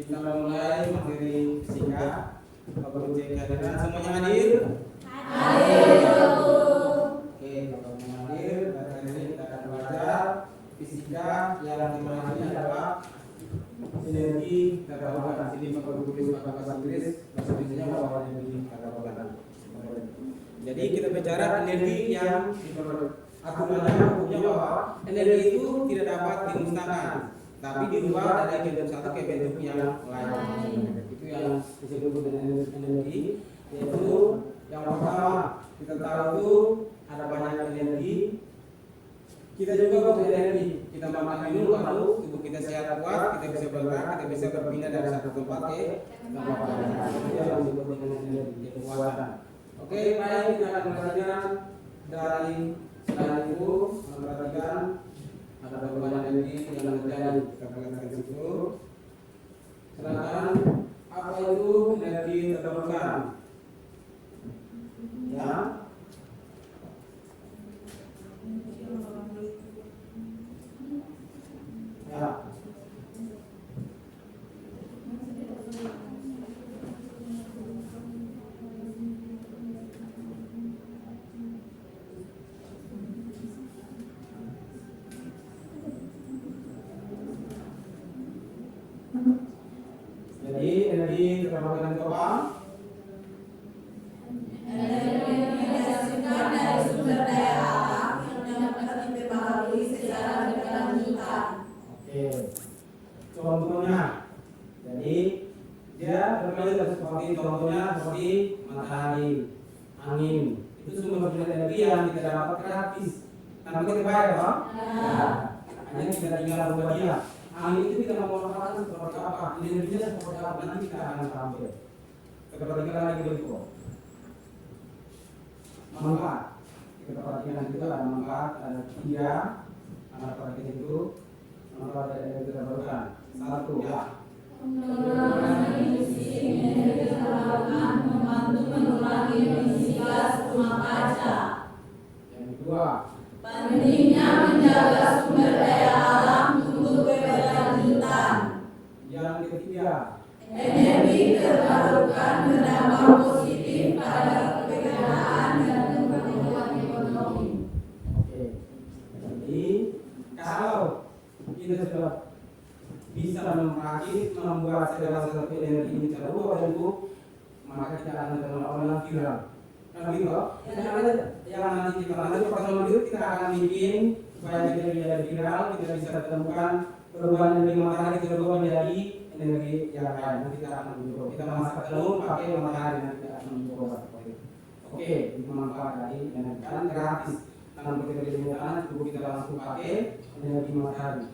Kita mulai materi fisika. Bapak Ibu cek keadaan semuanya hadir? Hadir. Oke, kalau semua hadir, materi ini kita akan belajar fisika yang tema ini adalah energi terbarukan. Sini Bapak Ibu tulis pakai bahasa Inggris, bahasa Indonesia bahwa energi terbarukan. Jadi kita bicara energi yang aturannya hukumnya bahwa energi itu tidak dapat dimusnahkan, tapi dirubah dari bentuk satu ke bentuk yang lain. Itu yang disebut dengan energi. Yaitu yang pertama kita tahu itu ada banyak energi. Kita juga butuh energi. Kita makan minum lalu tubuh kita sehat kuat, kita bisa bergerak, kita bisa berpindah dari satu tempat ke tempat lain. Itu yang disebut dengan energi kekuatan. Oke, baik, kita akan belajar dari slide itu, memperhatikan ada beberapa energi yang terjadi. Kita belajar itu. Silakan, apa itu energi terbarukan? Ya. Ya. Jadi energi terbarukan itu apa? Energi yang dihasilkan dari sumber daya alam yang dapat diperbaharui secara berkelanjutan. Oke. Contohnya, jadi dia berkelanjutan seperti contohnya seperti matahari, angin. Itu sumber energi yang tidak dapat gratis. Nanti kita bayar, Pak? Ya. Hanya kita tinggal buat dia. Angin itu kita memanfaatkan seperti apa? Energinya seperti apa? Nanti kita akan tampil. Kita perhatikan lagi berikut. Manfaat. Kita perhatikan itu ada manfaat, ada 3. Ada perhatikan itu manfaat dari energi terbarukan. 1 ya. Pengurangan emisi energi terbarukan membantu mengurangi emisi gas rumah kaca. Yang kedua, Pentingnya menjaga sumber daya alam untuk keberlanjutan. yang ketiga, Energi terbarukan berdampak positif pada pekerjaan dan pertumbuhan ekonomi. oke. Jadi kalau kita sudah bisa membuat segala sesuatu energi ini terubah bentuk, maka kita akan terlalu viral. Kan gitu loh? Yang nanti kita lanjut pas lanjut kita akan bikin supaya kita menjadi viral, kita bisa temukan perubahan energi matahari terubah menjadi energi yang lain. Nanti kita akan mencoba. Kita masak telur pakai matahari, nanti kita akan mencoba. Oke, itu manfaat dari energi kan gratis. Tanpa kita digunakan, tubuh kita langsung pakai energi matahari.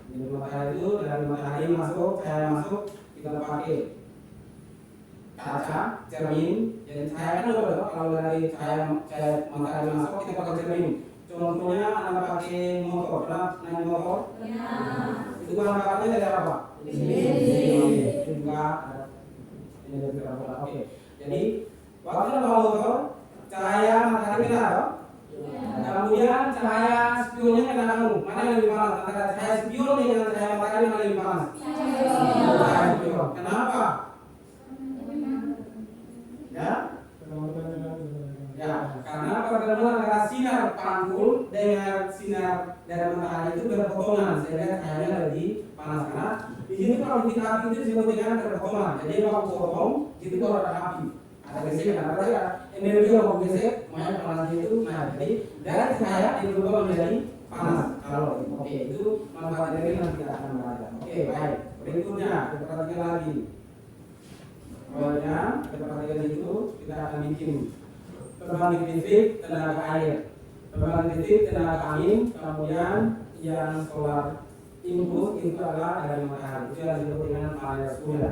Energi matahari itu dari matahari masuk, cahaya masuk, kita pakai kaca, cermin. Jadi cahaya kan udah kalau dari cahaya matahari masuk kita pakai cermin. Contohnya anda pakai motor, naik motor. Itu bahan bakarnya dari apa? Itu juga ada energi terbarukan. Oke. Jadi waktu anda bawa motor, cahaya matahari kena apa? Kemudian cahaya spionnya kena kamu. Mana yang lebih panas? Antara cahaya spion dengan cahaya matahari mana yang lebih panas? Cahaya spion. Kenapa? Ya? Ya, karena pertemuan antara sinar pantul dengan sinar dari matahari itu berpotongan sehingga cahayanya lebih panas. Karena di sini kalau titik api itu disebut dengan berpotongan. Jadi kalau potong itu kalau ada api, ada gesekan. Berarti energi yang mau gesek, makanya panasnya itu naik. Jadi dari cahaya dirubah menjadi panas. Kalau oke itu manfaat energi yang kita akan belajar. Oke, baik. Berikutnya kita perhatikan lagi. Pokoknya kita perhatikan itu kita akan bikin pembangkit listrik tenaga air, pembangkit listrik tenaga angin, kemudian yang solar input itu adalah dari matahari. Itu yang disebut dengan panel surya.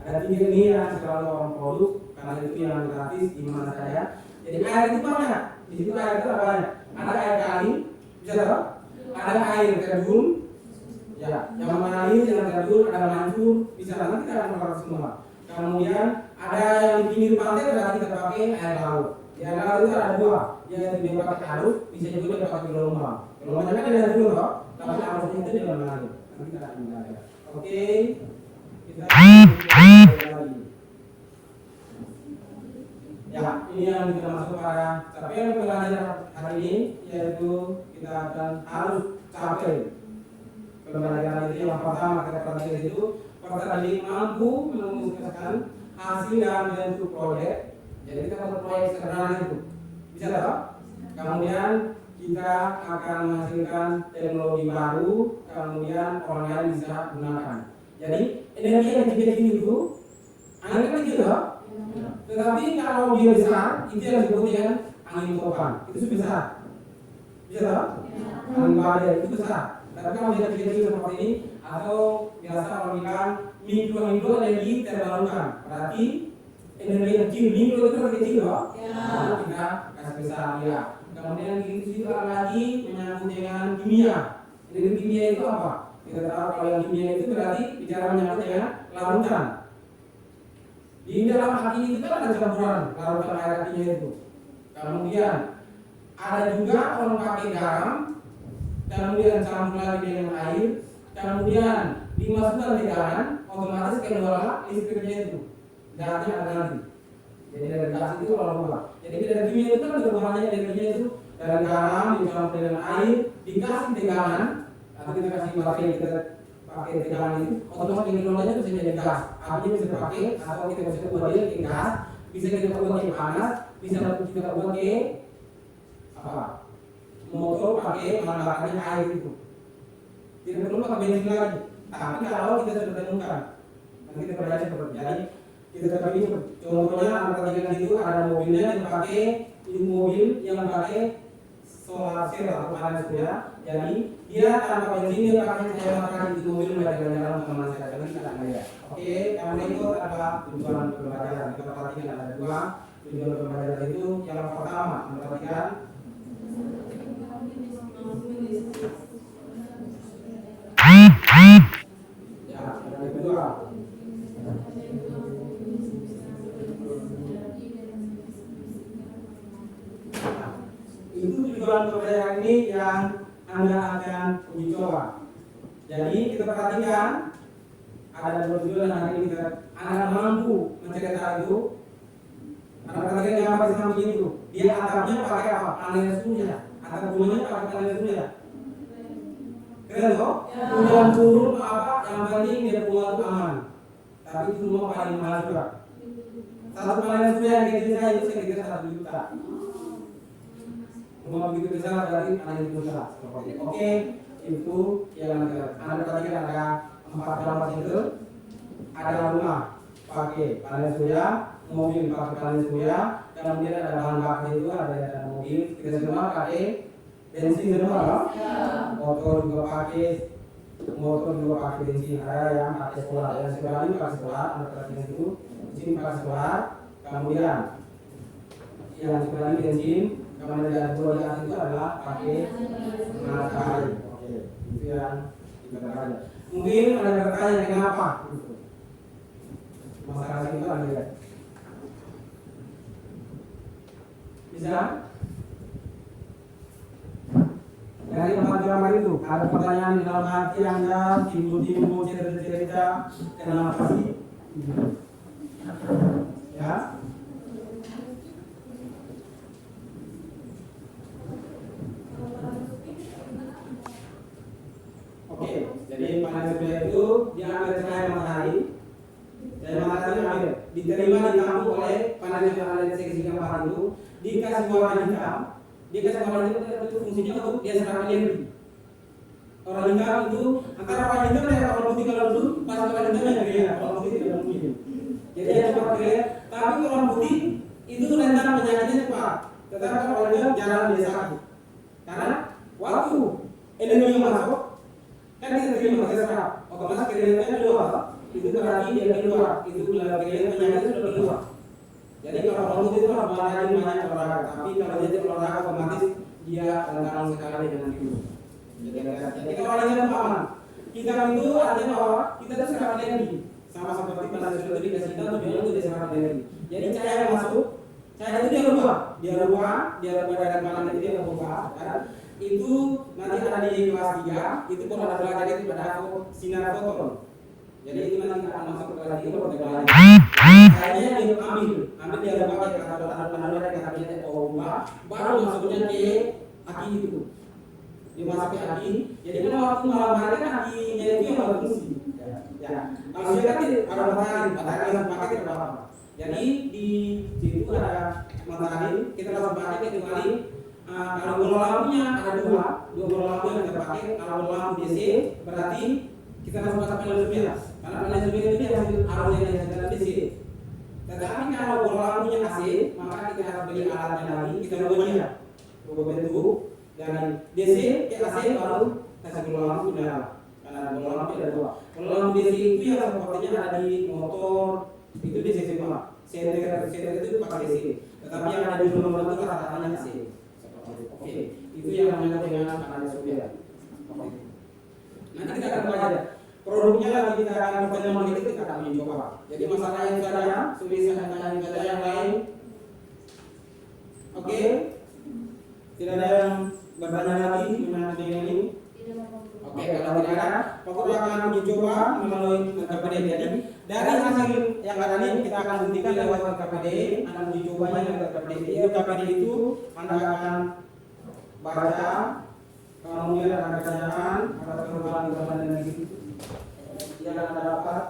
Ada 3 ini yang selalu orang produk karena itu yang gratis di mana saja. Jadi air itu banyak. Di situ air itu banyak. Ada air kali, bisa tahu? Ada air terjun, ya, yang mengalir, yang terjun, ada mancur, bisa nanti kita akan mengeluarkan semua. Kemudian ada yang di pinggir pantai berarti kita pakai air laut. Di air laut itu ada 2, yang bisa pakai arus, bisa juga pakai gelombang. Gelombangnya kan ada 2, tapi arusnya itu tidak mengalir. Nanti kita akan belajar. Oke, kita lagi. Ya, ini yang kita masuk pada capaian pembelajaran hari ini, yaitu kita akan harus capai pembelajaran itu. Yang pertama kita pelajari itu peserta didik mampu mengumpulkan hasil dalam bentuk proyek. Jadi kita buat proyek sederhana itu bisa tak? Kemudian kita akan menghasilkan teknologi baru, kemudian orang lain bisa gunakan. Jadi energi yang dibikin itu anggap kecil tak? Tetapi kalau dia besar, itu yang disebut dengan angin topan. Itu besar. Bisa tak? Angin badai itu besar. Tapi kalau dia kecil seperti ini, atau biasa orang bilang mikro energi terbarukan. Berarti energi kecil, mikro itu kecil loh. Nah, kita kasih besar ya. Kemudian kita juga lagi menyangkut dengan kimia. Energi kimia itu apa? Kita tahu kalau yang kimia itu berarti bicara menyangkut dengan larutan. Di dalam hati itu kan ada campuran larutan air kimia itu. Kemudian ada juga orang pakai garam, kemudian campur lagi dengan air, kemudian dimasukkan ke garam, otomatis keluar listriknya itu. Gasnya ada nanti. Jadi dari gas itu keluar. Jadi dari kimia itu kan berbahannya dari kimia itu dari garam dicampur dengan air, dikasih tegangan, atau kita kasih pakai tegangan itu, otomatis keluarnya itu bisa jadi gas. Apinya bisa dipakai atau kita bisa buat dia ke gas, bisa kita buat ke panas, bisa kita buat ke apa? Motor pakai bahan bakarnya air itu. Tidak perlu pakai bensin lagi. Tapi kalau kita sudah temukan, nanti kita belajar seperti jadi kita ketahui contohnya antara itu ada mobilnya yang pakai mobil yang pakai solar cell atau panas surya. Jadi dia tanpa bensin dia pakai cahaya matahari itu mobil berjalan-jalan kemana saja dan tidak bayar. Oke, kemudian itu ada tujuan pembelajaran. Kita perhatikan ada dua tujuan pembelajaran itu. Yang pertama memperhatikan ya, yang kedua itu tujuan pembelajaran ini yang Anda akan uji coba. Jadi kita perhatikan ada dua tujuan hari ini kita Anda mampu menceritakan itu. Anda perhatikan yang apa di samping itu. Dia atapnya pakai apa? Panel surya. Atap rumahnya pakai panel surya. Keren toh? Hujan turun apa? Yang penting dia keluar itu aman. Tapi itu rumah paling mahal juga. Satu panel surya yang kita bisa itu sekitar 1 juta. Rumah begitu besar berarti panel itu besar. Oke, itu yang Anda perhatikan ada 4 gambar itu. Ada rumah pakai panel surya, mobil pakai panel surya, kemudian ada bahan bakar itu ada mobil, kita semua pakai bensin semua loh. Motor juga pakai bensin. Ada yang pakai solar, yang sebelah ini pakai solar, Anda perhatikan itu. Di sini pakai solar, kemudian yang sebelah ini bensin, kemudian yang dua di atas itu adalah pakai matahari. Oke, itu yang kita perhatikan. Mungkin ada bertanya kenapa? Masalah itu ada lihat. Bisa? Dari 4 gambar itu ada pertanyaan di dalam hati Anda, timbul cerita-cerita kenapa sih? Ya? Oke, jadi panel surya itu diambil cahaya matahari. Cahaya matahari ambil, diterima ditampung oleh panel yang ada di segi gambar itu, dikasih warna hitam. Dia kasih warna itu fungsinya untuk dia serap energi. Orang hitam itu antara warna hitam dan warna putih kalau dulu pas warna hitam yang gede, warna putih tidak mungkin. Jadi yang cepat gede, tapi warna putih itu rentan penyakitnya cepat. Tetapi kalau warna hitam jarang dia sakit. Karena waktu energi yang masuk kan kita terima kita serap, otomatis keringatnya keluar. Itu berarti dia keluar, itu keringat penyakitnya sudah keluar. Jadi kalau orang putih itu banyak olahraga, tapi kalau dia olahraga otomatis dia rentan sekali dengan itu. Jadi kalau orang yang aman, kita itu artinya bahwa kita itu serap energi, sama seperti panel surya tadi kasih kita tujuannya untuk serap energi. Jadi cahaya yang masuk, cahaya itu dia rubah dari panel itu dia berubah. Itu nanti ada di kelas 3, itu kalau ada belajar itu pada sinar foton. Jadi itu nanti kita akan masuk ke lagi ke protek lain. Kayaknya diambil dia pakai kata tanda dari kabinet rumah, baru masuknya ke aki itu. Dimasuk ke aki. Jadi kalau waktu malam hari kan akinya itu yang berfungsi. Ya. Kalau dia kan ada matahari langsung pakai tidak apa-apa. Jadi di situ ada matahari, kita langsung pakai kecuali kalau bola lampunya ada dua bola lampu yang kita pakai. Kalau bola lampu DC berarti kita langsung pakai panel surya. Karena panel surya itu dia hasil arus yang dihasilkan DC. Tetapi kalau bola lampunya AC, maka kita harus beli alatnya lagi. Kita ubah bentuk dari DC ke AC baru kasih bola lampu nyala. Karena bola lampu ada dua. Bola lampu DC itu yang sepertinya ada di motor itu DC semua. Senter itu pakai DC. Tetapi yang ada di rumah itu rata-ratanya AC. Oke, itu yang namanya dengan analis surya. Nanti kita akan belajar produknya lagi kita akan pertemuan itu kita akan mencoba. Jadi masalah yang saya tulisan dan yang lain. Oke, tidak ada yang bertanya lagi mengenai ini. Oke, kalau tidak ada, pokoknya akan mencoba melalui KPD. Jadi dari hasil yang ada ini kita akan buktikan lewat KPD, akan mencobanya lewat KPD. Jadi KPD itu Anda akan baca, kemudian ada pertanyaan, ada perubahan dan gitu yang Anda dapat.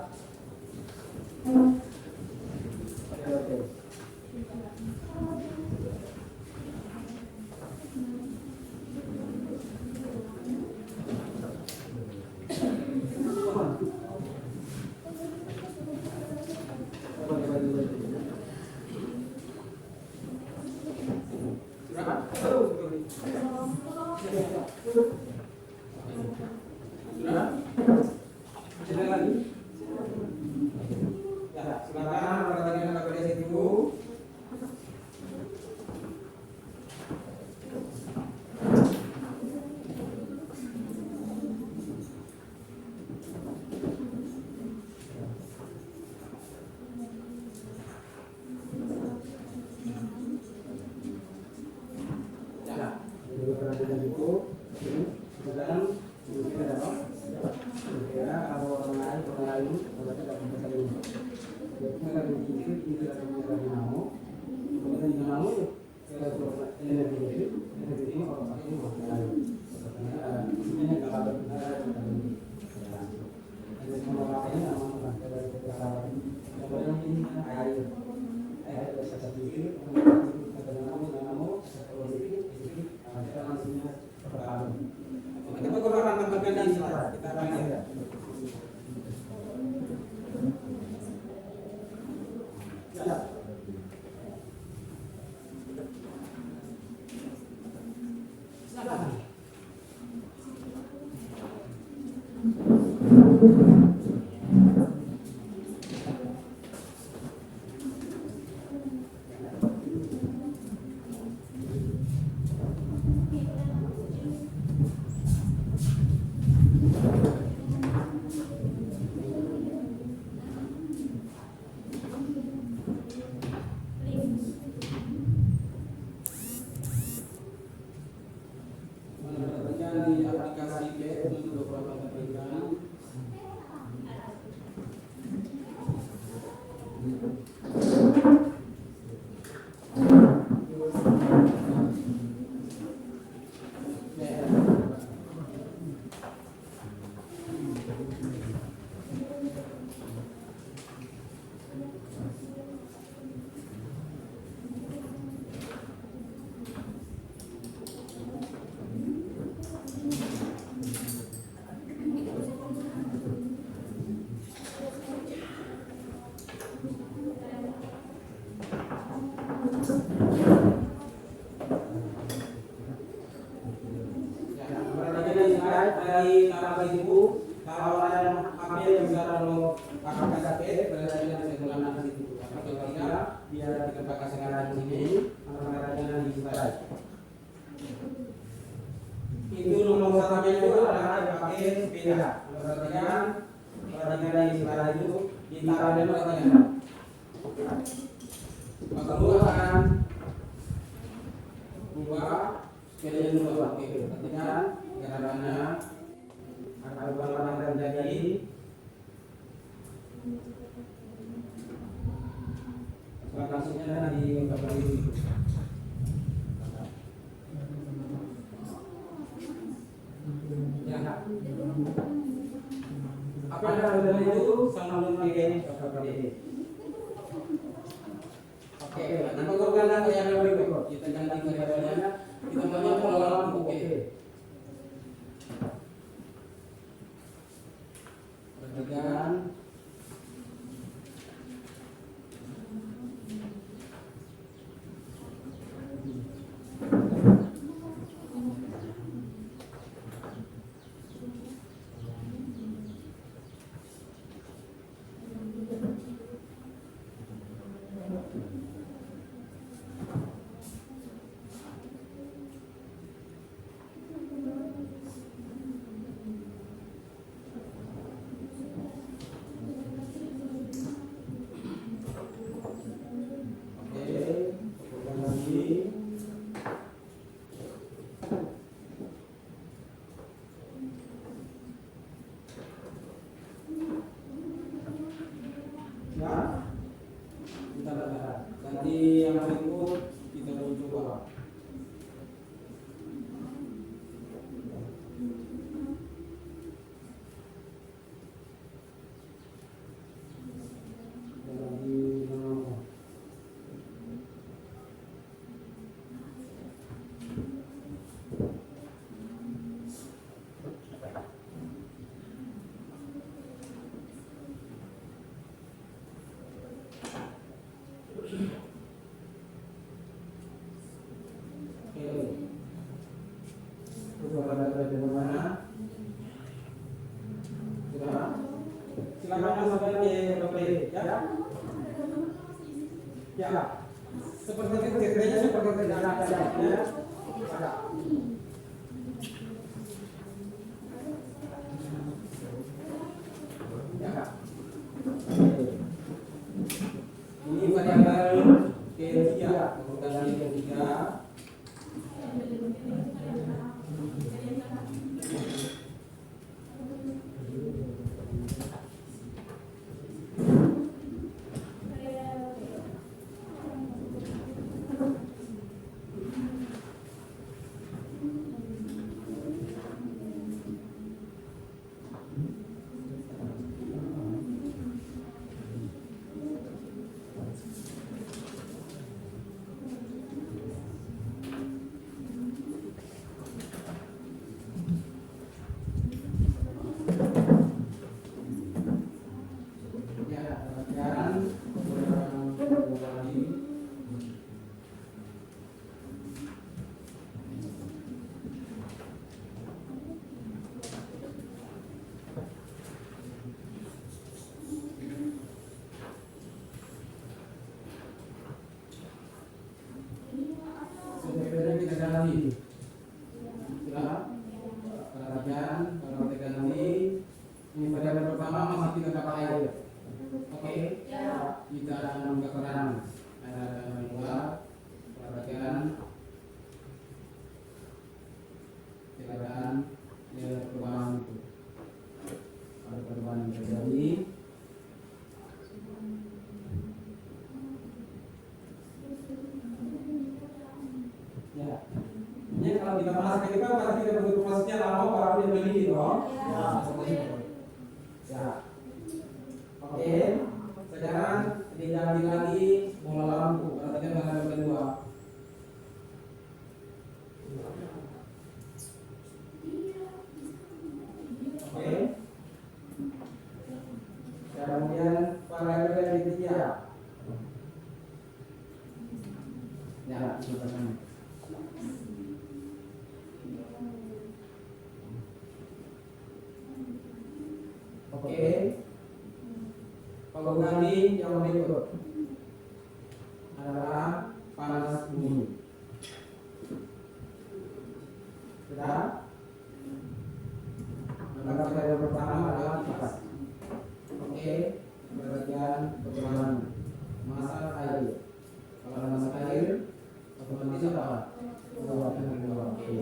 Dari Bapak Ibu, kalau ada apa yang bisa lalu akan KPD berdasarkan segala itu. Atau tidak, biar kita pakai sekarang di sini, anggarannya di slide. Itu nomor satunya itu adalah pakai sepeda. Perhatikan di slide itu ditaruh dulu perhatikan. Maka dulu akan buka sepeda dulu. Oke, perhatikan gerakannya. Akan terjadi Langsungnya di bapak ini. Ya. Apa yang ada itu sama dengan bapak ini. Oke, nama korban yang berikut. Kita ganti variabelnya. Kita banyak pola lampu. Oke. Perhatikan. Nanti yang berikut kita coba. Silakan masukkan di dompet ya. Ya. Seperti itu ceritanya seperti itu ya. Ya. Ini variabel ketiga, kemudian ketiga. Ganti. Sudah? Perhatikan, kalau kita ganti. Ini variabel pertama masih kita pakai air. Oke? Kita akan membuka keran. Ada yang keluar. Perhatikan. Silakan. Lihat perubahan itu. Ada perubahan yang terjadi. Ya, kalau kita masukkan itu kan pasti kita butuh prosesnya lama baru dia beli dong. Ya. Oke. Sekarang diganti lagi bola lampu. Perhatikan variabel kedua. Oke. Kemudian variabel yang ketiga. Ya, silakan. Oke. Kalau ganti yang berikut adalah panas bumi. Sudah? Maka variabel pertama adalah kipas. Oke. Perhatian perubahan masak air. Kalau masak air, otomatis apa? Oke.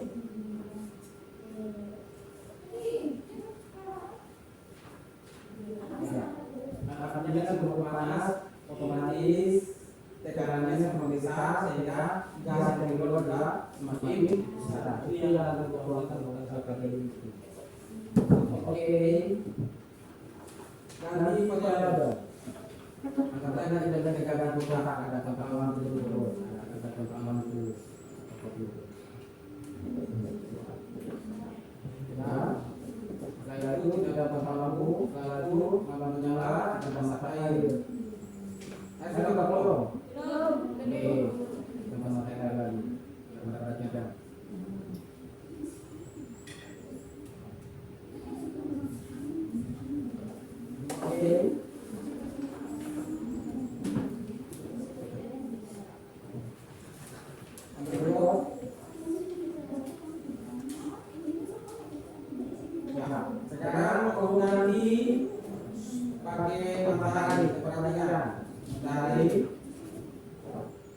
dia semakin panas, otomatis tekanannya semakin besar sehingga gas yang keluar juga semakin besar. Itu yang keluarkan oleh seperti itu. Oke. Nanti foto ada. Katanya tidak ada tegangan pusat, ada tegangan dulu, ada tegangan dulu. Nah, setelah itu kita pasang lampu, setelah itu lampu menyala, kita masak air. Air sudah belum? Oke, kita masak air lagi. Kita perhatikan. Oke. Sekarang kalau nanti pakai matahari, perhatikan matahari.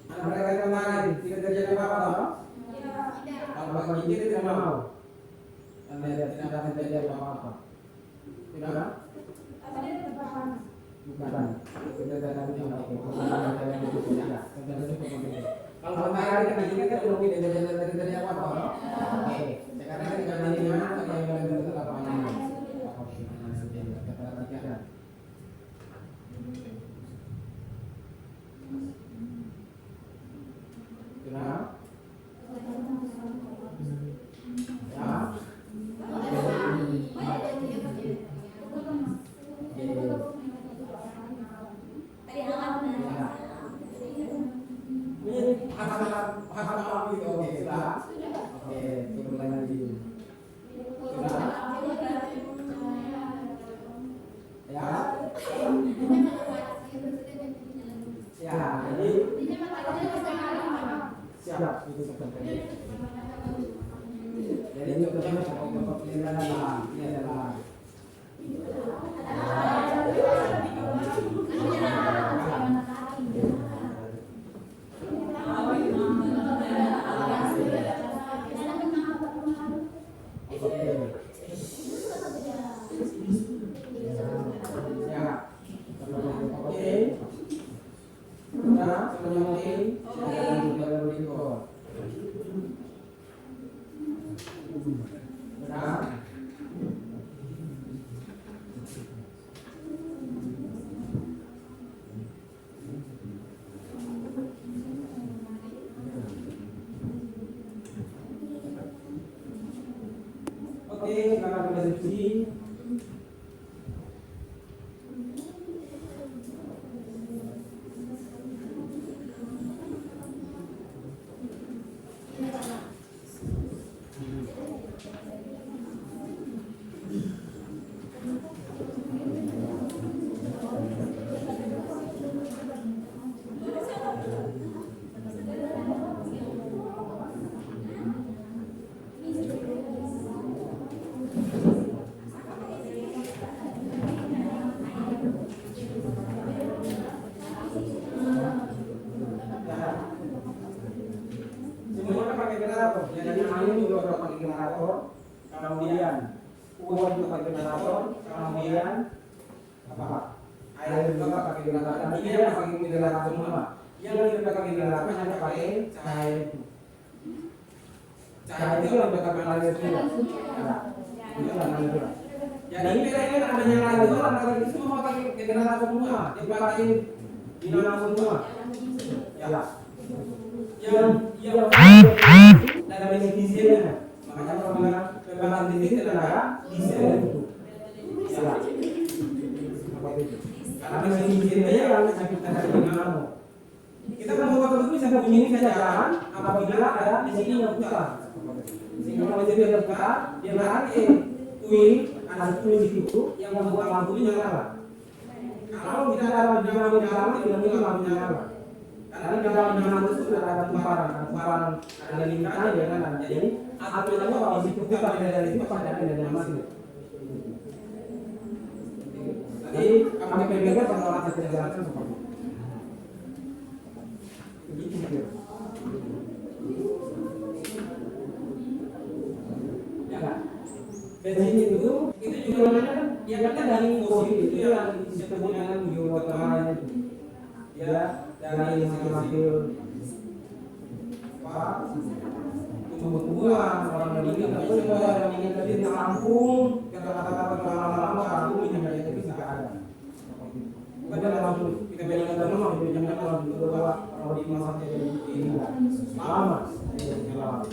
Anak mereka matahari tidak terjadi apa-apa. Kalau bagi kita tidak mau, anda tidak akan terjadi apa-apa. Tidak? Bukan. Kita tidak kalau matahari kita tidak terjadi apa-apa. Oke. Sekarang kita nanti mana yang bentuk apa namanya? Oke, kita perhatikan. Kenapa? Jadi ini adalah Oke, sekarang kita diskusi. Jadi angin juga pakai generator, kemudian uap juga pakai generator, kemudian apa? Air juga pakai generator. Dia pakai generator semua. Yang tidak pakai generator hanya pakai cahaya itu. Cahaya itu yang pakai air semua. Itu yang itu. Jadi ini ada nyala itu, ada semua pakai generator semua. Dia pakai dinamo semua. Ya. Yang dalam dieselnya, makanya kalau bilang pembangunan diesel tenaga diesel itu, ya, karena mesin dieselnya yang sakit tenaga dinamo. Kita membuat itu bisa bunyi saja jalan apabila ada mesin yang putar. Sehingga mesin yang putar, dia menarik kuil, ada kuil di situ yang membuat lampunya nyala. Kalau tidak ada dinamo di dalam, tidak mungkin lampunya nyala. Karena di dalam dinamo itu sudah ada kumparan, ada lingkaran, ya kan? Jadi aturannya kalau diputar dari itu pasti ada dari mesin. Jadi kami pegang pengelolaan keterjalanan seperti itu. Begitu. Ya. Bensin itu juga namanya kan yang kan dari fosil itu yang disebut dengan kemarin ya dari hasil apa tumbuh-tumbuhan orang meninggal tapi orang meninggal tadi tampung kata-kata lama-lama aku ini hanya itu tidak ada. Bukan langsung kita bayangkan dulu jangan langsung bahwa kalau di masa ini lama lama.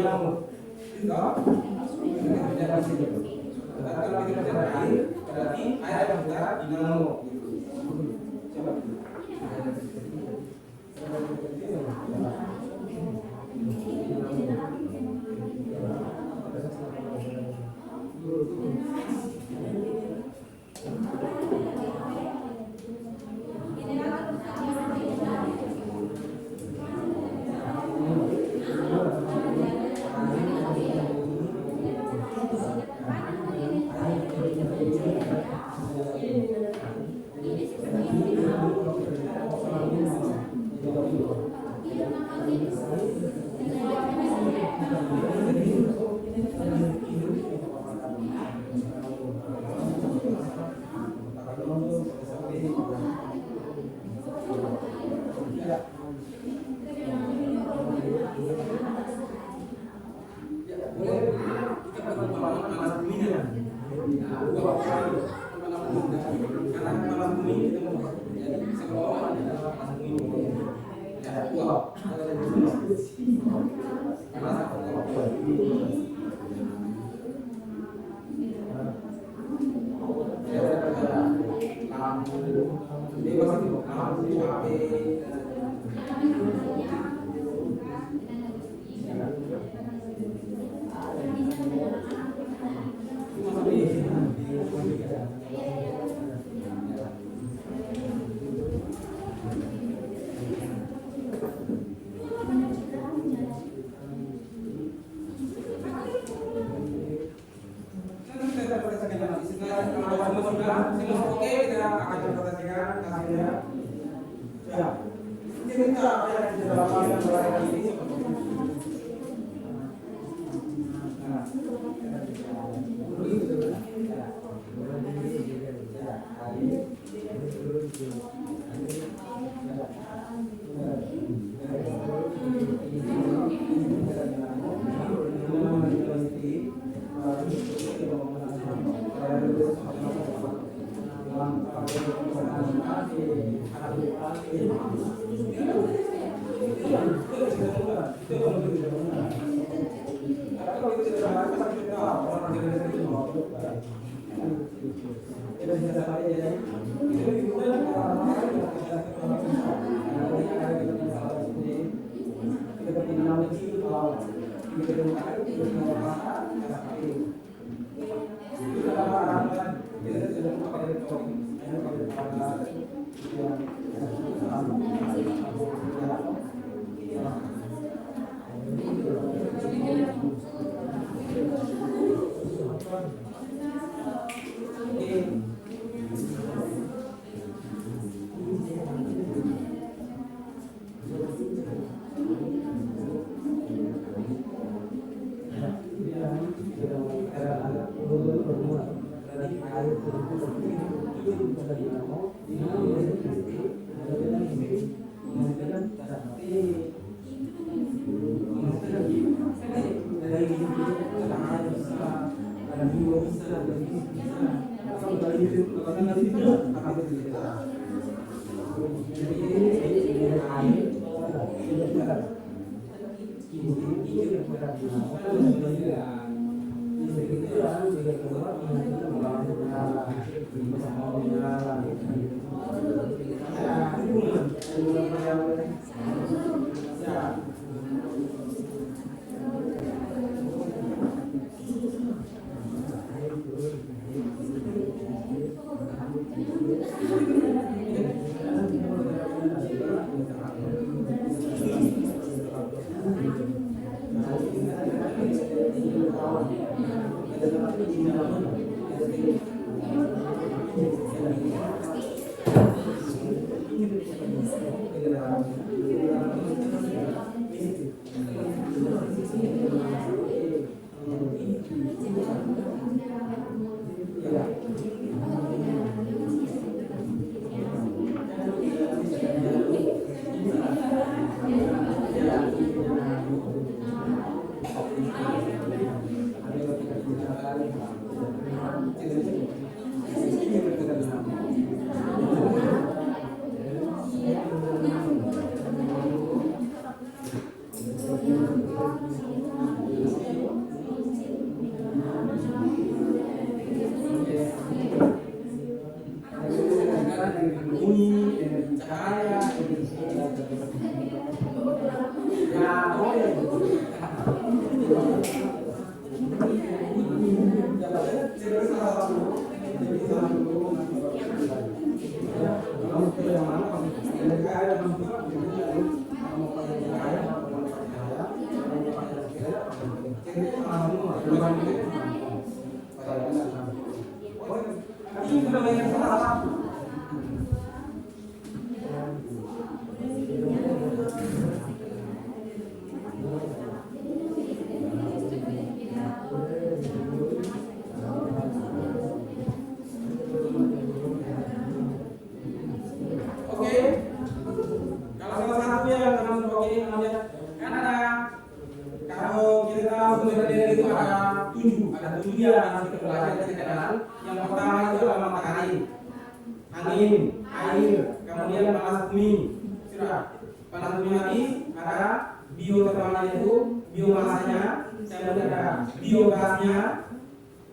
dinamo. Itu kita bicara di situ. Kalau kita bicara air, berarti air yang bergerak dinamo. Coba. Angin, air, kemudian panas bumi. Sudah. Panas bumi habis, ada biotermal itu, biomasanya, kemudian ada biogasnya.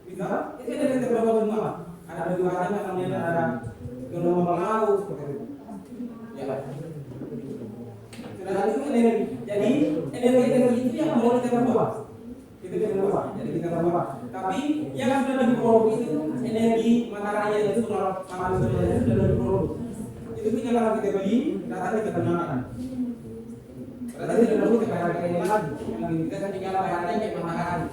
Bisa? Itu ada kita berapa semua? Ada biogasnya, kemudian ada gelombang laut seperti itu. Ya. Sudah itu energi. Jadi energi itu yang mau kita buat. Itu kita buat. Jadi kita buat. Tapi yang sudah diproduksi itu energi matahari itu solar panel itu sudah diproduksi. Itu tinggal kalau kita beli, datanya kita gunakan. Berarti tidak perlu kita bayar ini lagi. Yang kita tinggal bayarnya kayak matahari.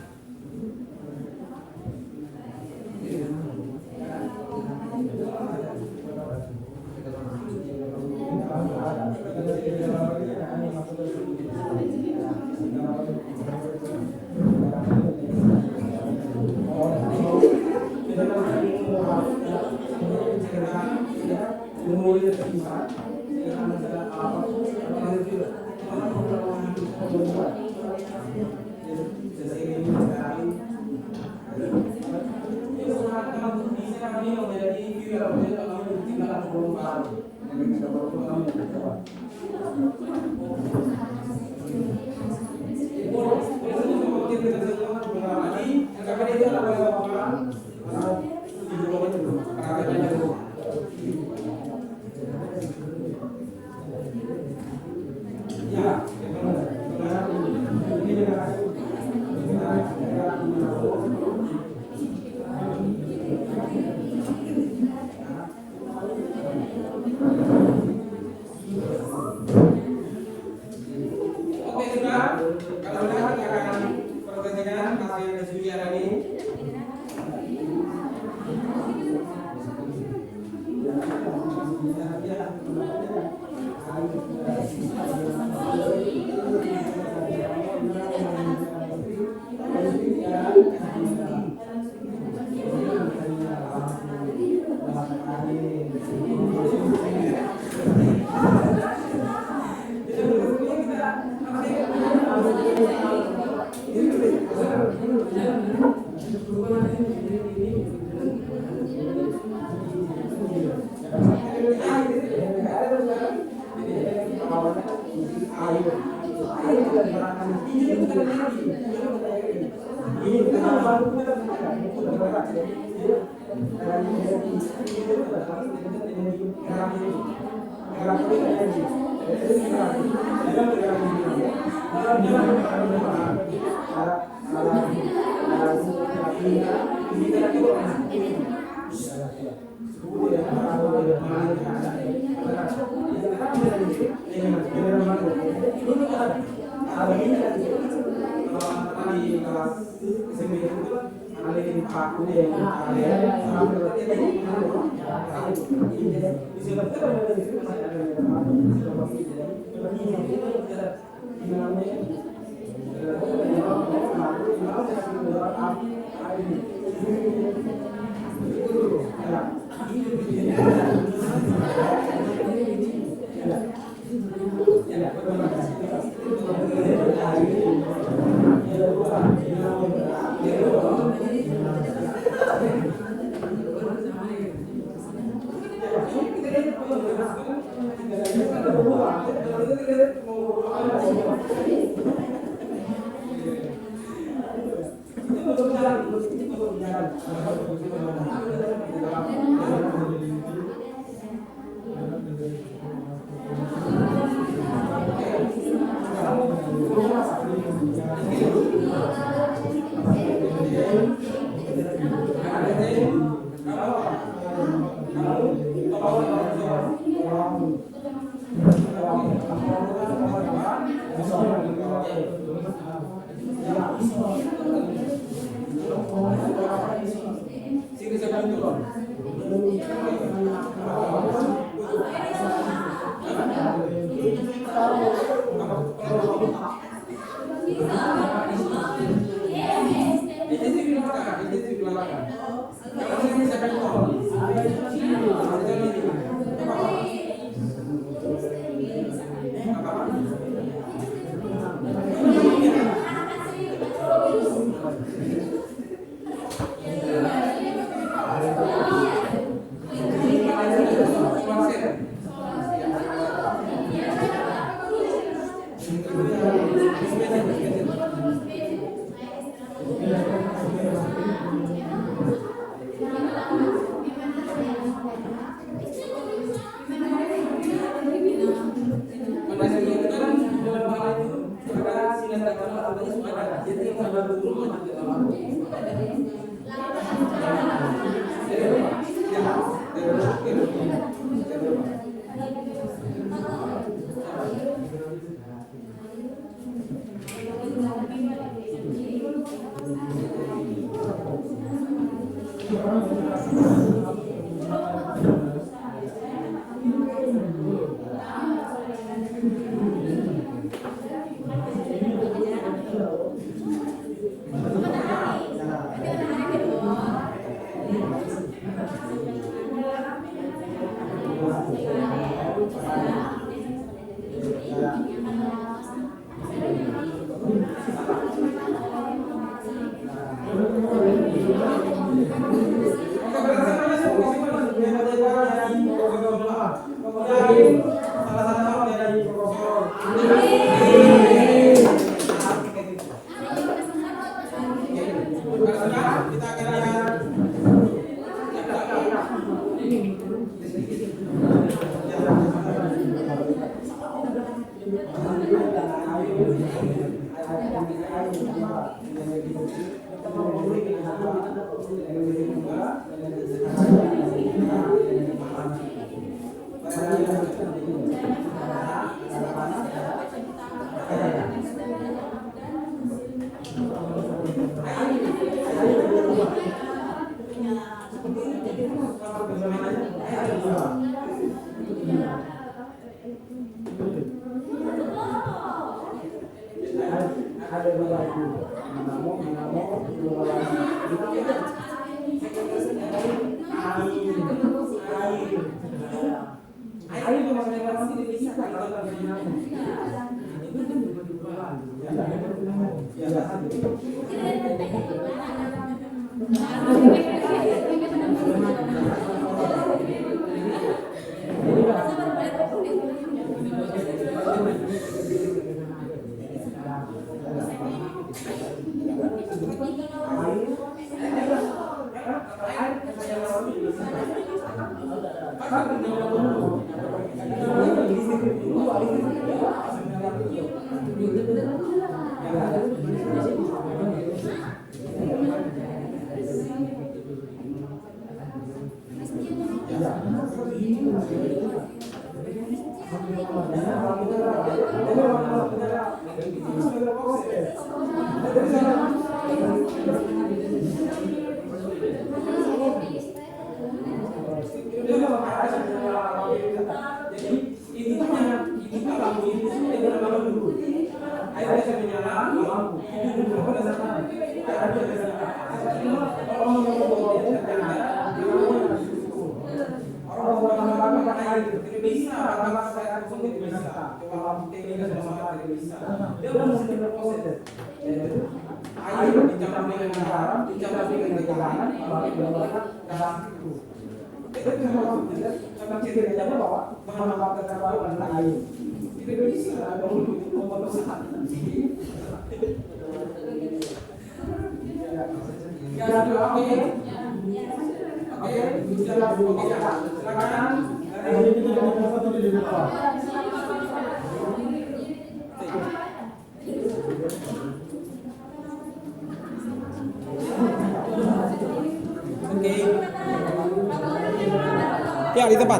Ya di tempat.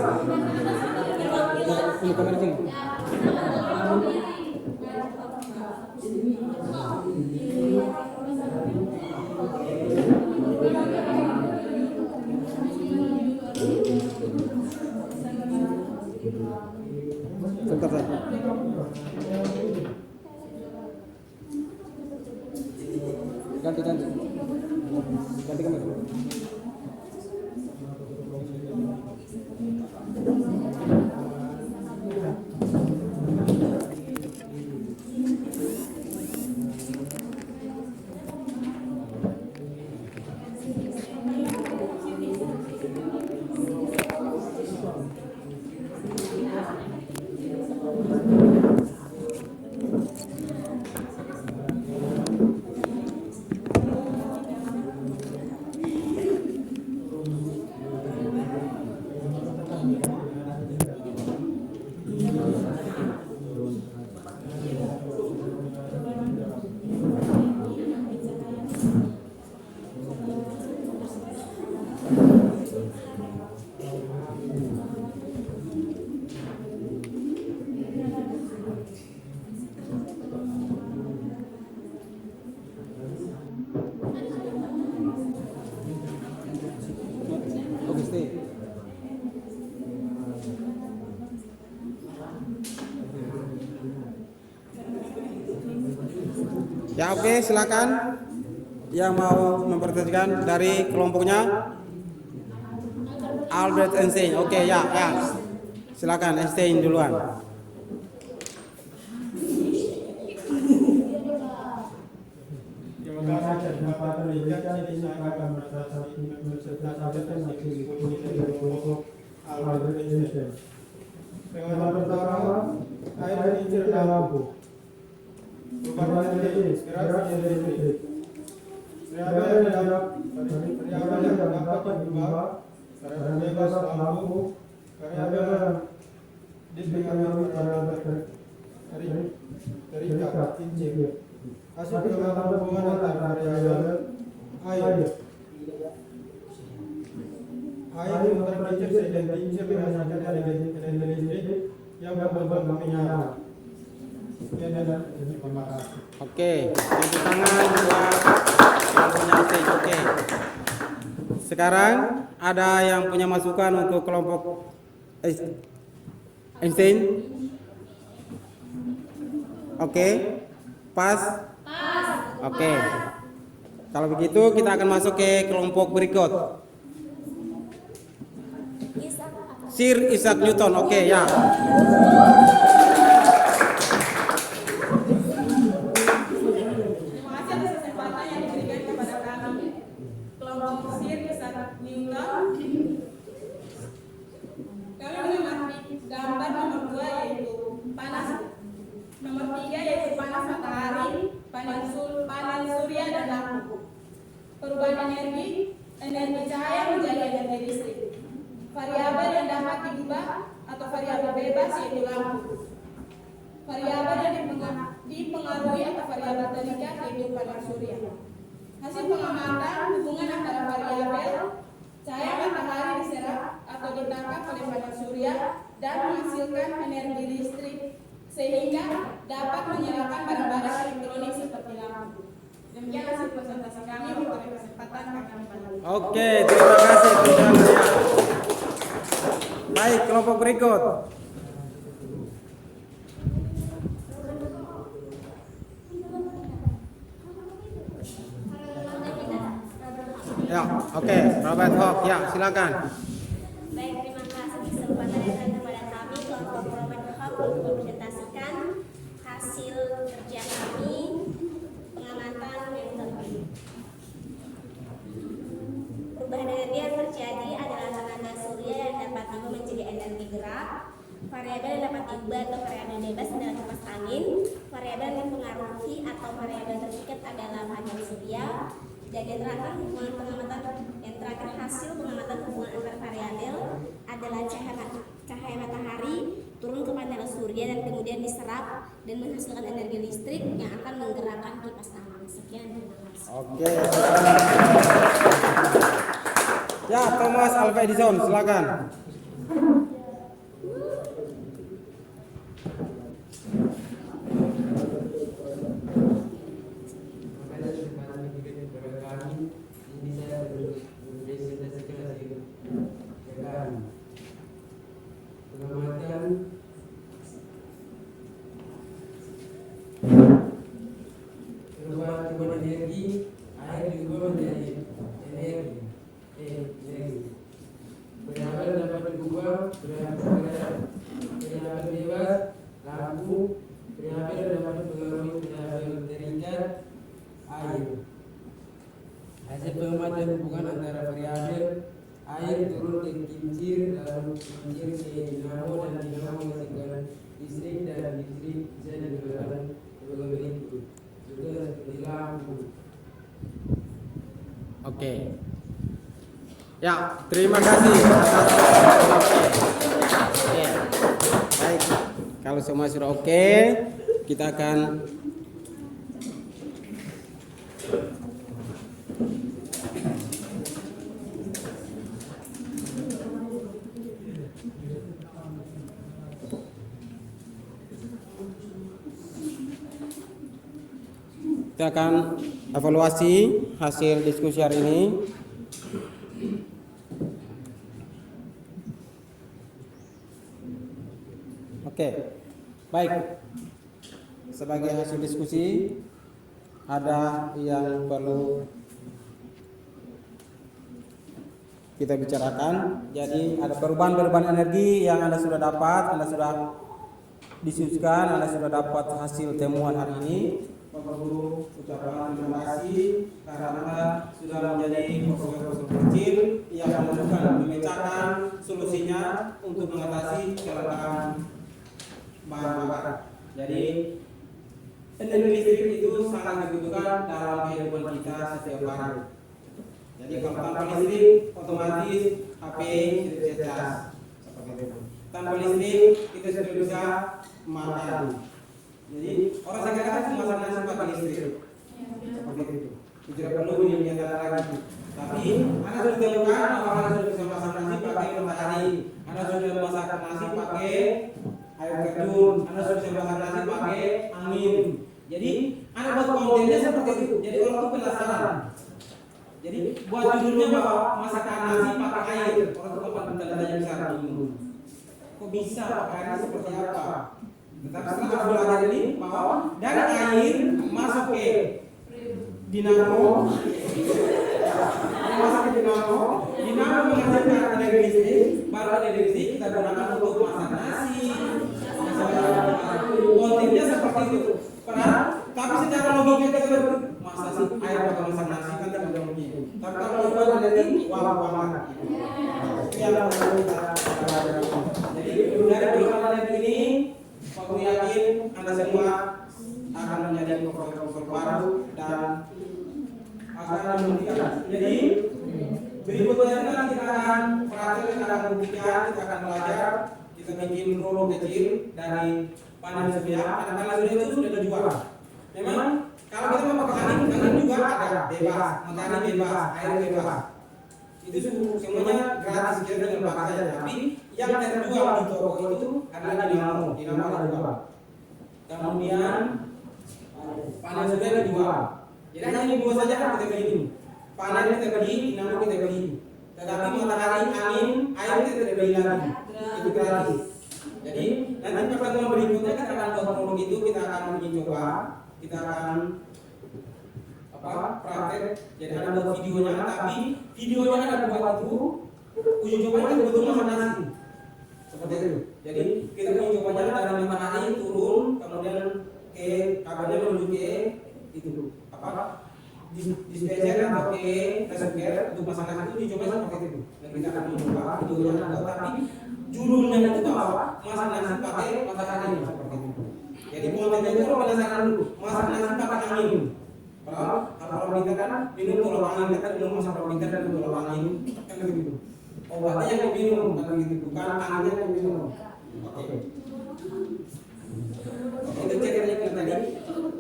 Ini kamera sini. Sebentar saja. Ganti kamera. Ya oke, silakan yang mau mempresentasikan dari kelompoknya Albert Einstein. Oke, ya, silakan Einstein duluan. Terima kasih atas kesempatan diberikan ini saya akan menceritakan materi kelompok Albert Einstein. Yang pertama, air kincir dan lampu. Perubahan listrik, gerakan listrik. Variabel yang dapat diubah, variabel bebas lampu, variabel yang dipengaruhi terikat kincir. Hasil pengamatan hubungan antara variabel air. Air memutar kincir sehingga kincir menghasilkan energi listrik yang membuat lampu menyala. Oke, tepuk tangan buat yang punya Einstein. Oke. Sekarang ada yang punya masukan untuk kelompok Einstein? Oke. Pas? Oke. Kalau begitu kita akan masuk ke kelompok berikut. Sir Isaac Newton. Oke, ya. Gambar nomor 2 yaitu panas, nomor 3 yaitu panas matahari, panas surya dan lampu. Perubahan energi cahaya menjadi energi listrik. Variabel yang dapat diubah atau variabel bebas yaitu lampu. Variabel yang dipengaruhi atau variabel terikat yaitu panas surya. Hasil pengamatan hubungan antara variabel cahaya matahari diserap atau ditangkap oleh panas surya dan menghasilkan energi listrik sehingga dapat menyalakan barang-barang elektronik seperti lampu. Demikian hasil presentasi kami. Untuk kesempatan kami kembali. Oke, terima kasih teman-teman. Baik, kelompok berikut. Ya, oke, Robert Hawk, ya, silakan. Baik, terima kasih kesempatan yang kepada kami kelompok Robert Hawk untuk mempresentasikan hasil kerja kami pengamatan metode. Perubahan energi yang terjadi adalah tenaga surya yang dapat diubah menjadi energi gerak, variabel yang dapat diubah atau variabel bebas adalah kipas angin, variabel yang dipengaruhi atau variabel terikat adalah panel surya. Dan yang terakhir hasil pengamatan hubungan antar variabel adalah cahaya matahari turun ke panel surya dan kemudian diserap dan menghasilkan energi listrik yang akan menggerakkan kipas angin. Sekian, terima kasih. Oke. Ya, Thomas Alva Edison, silakan. energi, air diubah menjadi energi. Variabel dapat diubah, variabel bebas, lampu, variabel dapat dipengaruhi variabel terikat, air. Hasil pengamatan hubungan antara variabel air turun ke kincir, lalu kincir ke dinamo, dan dinamo menghasilkan listrik, dan listrik bisa digunakan sebagai berikut. Juga seperti lampu. Oke. Ya, terima kasih. Oke. Baik. Kalau semua sudah oke, kita akan evaluasi hasil diskusi hari ini. Oke, baik. Sebagai hasil diskusi, ada yang perlu kita bicarakan. Jadi ada perubahan-perubahan energi yang Anda sudah dapat, Anda sudah diskusikan, Anda sudah dapat hasil temuan hari ini. Bapak Guru ucapkan terima kasih karena Anda sudah menjadi profesor kecil yang menemukan, memecahkan solusinya untuk mengatasi kelangkaan bahan bakar. Jadi energi listrik itu sangat dibutuhkan dalam kehidupan kita setiap hari. Jadi kalau tanpa listrik otomatis HP tidak cas seperti itu. Tanpa listrik kita sudah bisa makan. Jadi orang sekarang cuma masak nasi pakai listrik seperti itu. Tidak perlu diingatkan lagi. Tapi Anda sudah temukan bahwa Anda sudah bisa masak nasi pakai matahari. Anda sudah masak nasi pakai air terjun. Anda sudah bisa masak nasi pakai angin. Jadi Anda buat kontennya seperti itu. Jadi orang itu penasaran. Jadi buat judulnya bahwa masakan nasi pakai air. Orang itu tanda-tanya besar bingung. Kok bisa pakai air seperti apa? Tetapi setelah belajar ini bahwa dari air masuk ke dinamo, masuk ke dinamo menghasilkan energi listrik, baru energi listrik kita gunakan untuk masak nasi. Kontennya seperti itu. Tapi secara logika kita berpikir masa sih air bakal masak nasi kan tidak mungkin. Tapi kalau kita energi, wah banget. Yang jadi dari perubahan energi ini, aku yakin Anda semua akan menjadi profesor baru dan akan membuktikan. Jadi berikutnya kita akan praktek, kita akan buktikan, kita akan belajar, kita bikin rollo kecil dari panel surya. Panel surya itu sudah dijual. Memang kalau kita memakai angin juga ada bebas, matahari bebas, air bebas. Itu semuanya gratis, kita tinggal pakai saja. Tapi yang terjual di toko itu adalah dinamo ada jual. Kemudian panel surya dijual. Jadi hanya ini dua saja kan kita beli. Panel kita beli, dinamo kita beli. Tetapi matahari, angin, air kita tidak beli lagi. Itu gratis. Jadi nanti pertemuan berikutnya kita akan buat produk itu, kita akan uji coba, kita akan praktek. Jadi ada buat videonya, tapi videonya ada buat itu uji cobanya betul-betul masak nasi. Seperti itu. Jadi kita uji cobanya dari matahari turun, kemudian ke kabelnya menuju ke itu dispenser atau ke reservoir untuk masak nasi itu dicoba seperti itu. Dan kita akan mencoba videonya ada, tapi judulnya itu bahwa masak nasi pakai matahari seperti itu. Jadi kontennya itu kalau penasaran dulu, masak nasi pakai angin. Kalau kita kan minum tolong angin, kita minum masak kita dan tolong angin kan begitu. Obatnya yang diminum kan begitu, bukan anginnya yang diminum. Oke. Itu ceritanya kita tadi.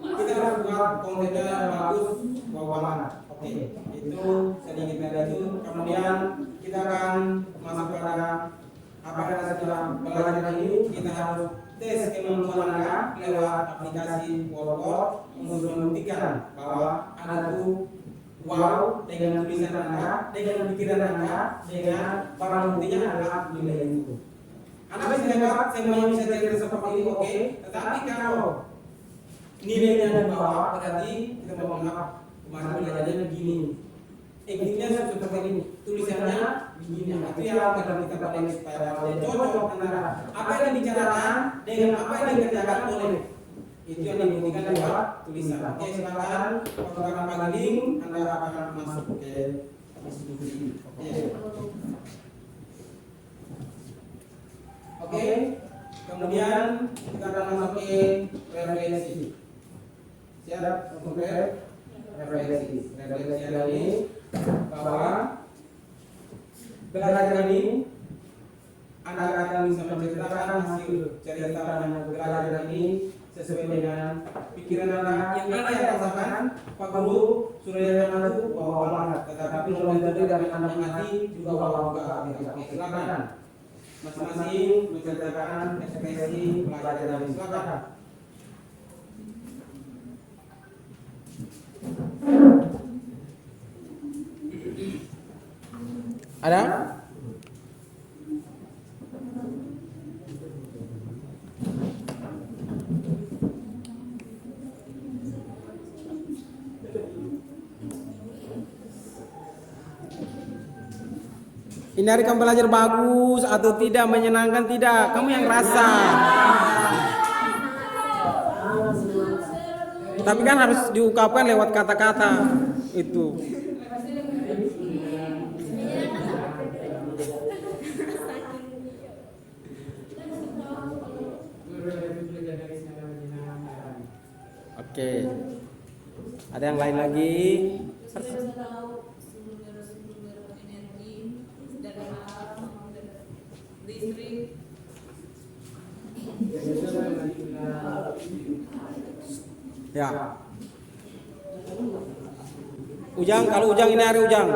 Kita harus buat kontennya bagus, bawa. Oke. Itu sedikit dari itu. Kemudian kita akan masuk pada apa yang kita sudah belajar ini. Kita harus tes kemampuan Anda lewat aplikasi Wordboard untuk membuktikan bahwa Anda itu wow dengan tulisan Anda, dengan pikiran Anda, dengan barang buktinya adalah nilai itu. Anda bisa dapat semuanya bisa jadi seperti ini, oke. Tetapi kalau nilainya di bawah berarti kita mohon maaf Kemarin belajarnya begini. Gininya seperti ini. Tulisannya begini. Itu yang kadang kita paling supaya cocok antara apa yang dibicarakan dengan apa yang dikerjakan oleh. Itu yang dibuktikan lewat tulisan. Oke, silakan Pak Giling, Anda akan masuk ke diskusi. Oke. Kemudian kita akan masuk ke refleksi. Siap untuk refleksi. Refleksi ini bahwa belajar ini Anda akan bisa menceritakan hasil cerita belajar ini sesuai dengan pikiran Anda yang Anda yang rasakan. Pak Guru sudah yang itu bawa banget, tetapi belum tentu dari Anda hati juga bawa juga. Silakan masing-masing menceritakan ekspresi pelajaran ini. Silakan. Ada? Ini hari kamu belajar bagus atau tidak, menyenangkan tidak? Kamu yang rasa. Tapi kan harus diungkapkan lewat kata-kata itu. Oke. Ada yang lain lagi? Ya. Ujang, kalau Ujang ini hari Ujang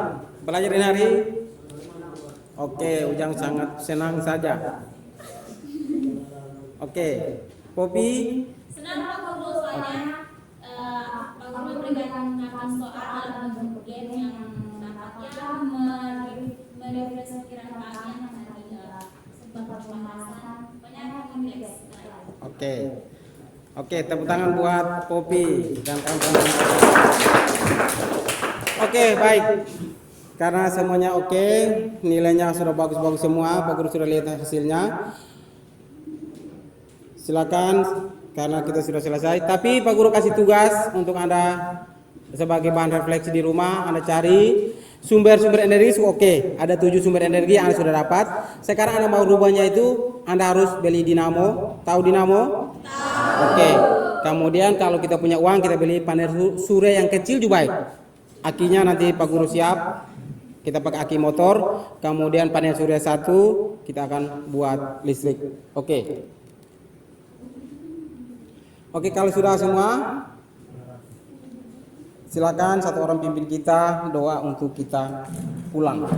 belajar ini hari. Oke, Ujang sangat senang saja. Oke, Popi. Senang Pak Guru, soalnya Pak Guru memberikan soal dalam bentuk game yang nampaknya merefleksi pikiran kami yang tadi sempat pembahasan banyak kompleks. Oke, tepuk tangan buat Popi dan kawan-kawan. Oke, baik. Karena semuanya oke, nilainya sudah bagus-bagus semua, Pak Guru sudah lihat hasilnya. Silakan, karena kita sudah selesai. Tapi Pak Guru kasih tugas untuk Anda sebagai bahan refleksi di rumah. Anda cari sumber-sumber energi. Oke, ada 7 sumber energi yang Anda sudah dapat. Sekarang Anda mau rubahnya itu, Anda harus beli dinamo. Tahu dinamo? Oke. Kemudian kalau kita punya uang, kita beli panel surya yang kecil juga baik. Akinya nanti Pak Guru siap. Kita pakai aki motor. Kemudian panel surya 1 kita akan buat listrik. Oke. Oke, kalau sudah semua, silakan satu orang pimpin kita doa untuk kita pulang.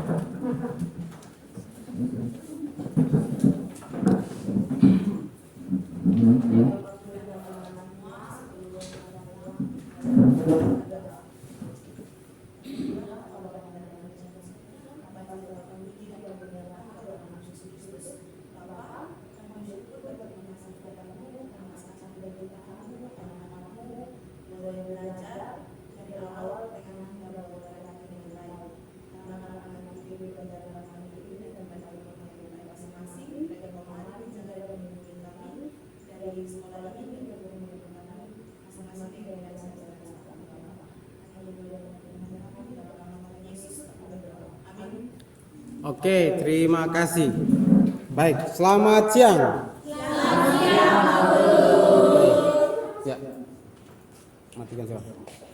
Oke, terima kasih. Baik, selamat siang. Selamat siang, Pak Guru. Ya, matikan suara.